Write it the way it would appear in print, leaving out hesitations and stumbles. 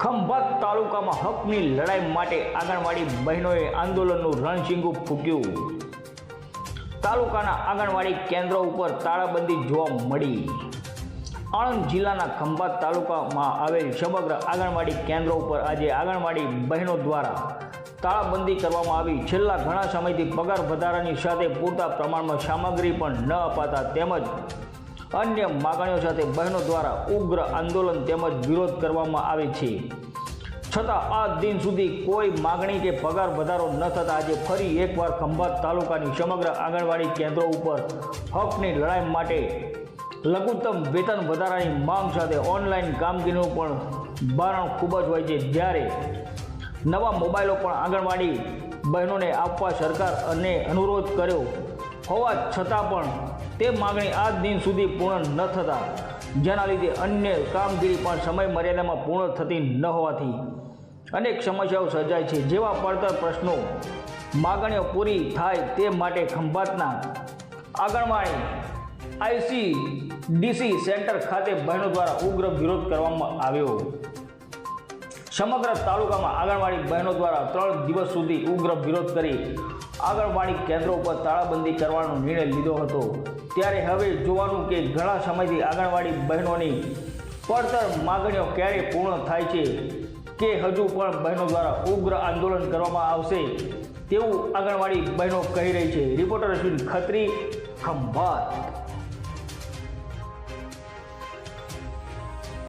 ખંભાત તાલુકામાં હકની લડાઈ માટે આંગણવાડી બહેનોએ આંદોલનનું રણશીંગું ફૂંક્યું. તાલુકાના આંગણવાડી કેન્દ્રો ઉપર તાળાબંધી જોવા મળી. આણંદ જિલ્લાના ખંભાત તાલુકામાં આવેલ સમગ્ર આંગણવાડી કેન્દ્રો ઉપર આજે આંગણવાડી બહેનો દ્વારા તાળાબંધી કરવામાં આવી. છેલ્લા ઘણા સમયથી પગાર વધારાની સાથે પૂરતા પ્રમાણમાં સામગ્રી પણ ન અપાતા તેમજ અન્ય માગણીઓ સાથે બહેનો દ્વારા ઉગ્ર આંદોલન તેમજ વિરોધ કરવામાં આવે છે. છતાં આ દિન સુધી કોઈ માગણી કે પગાર વધારો ન થતાં આજે ફરી એકવાર ખંભાત તાલુકાની સમગ્ર આંગણવાડી કેન્દ્રો ઉપર હકની લડાઈ માટે લઘુત્તમ વેતન વધારાની માંગ સાથે ઓનલાઈન કામગીરીનું પણ ભારણ ખૂબ જ હોય છે. જ્યારે નવા મોબાઈલો પણ આંગણવાડી બહેનોને આપવા સરકાર અને અનુરોધ કર્યો હોવા છતાં પણ તે માગણી આજ દિન સુધી પૂર્ણ ન થતાં જેના લીધે અન્ય કામગીરી પણ સમય મર્યાદામાં પૂર્ણ થતી ન હોવાથી અનેક સમસ્યાઓ સર્જાય છે. જેવા પડતર પ્રશ્નો માગણીઓ પૂરી થાય તે માટે ખંભાતના આંગણવાડી ICDC સેન્ટર ખાતે બહેનો દ્વારા ઉગ્ર વિરોધ કરવામાં આવ્યો. સમગ્ર તાલુકામાં આંગણવાડી બહેનો દ્વારા 3 દિવસ સુધી ઉગ્ર વિરોધ કરી આંગણવાડી કેન્દ્રો પર તાળાબંધી કરવાનો નિર્ણય લીધો હતો. ત્યારે હવે જોવાનું કે ઘણા સમયથી આંગણવાડી બહેનોની પડતર માગણીઓ ક્યારે પૂર્ણ થાય છે કે હજુ પણ બહેનો દ્વારા ઉગ્ર આંદોલન કરવામાં આવશે તેવું આંગણવાડી બહેનો કહી રહી છે. રિપોર્ટર અશ્વિન ખત્રી, ખંભાત.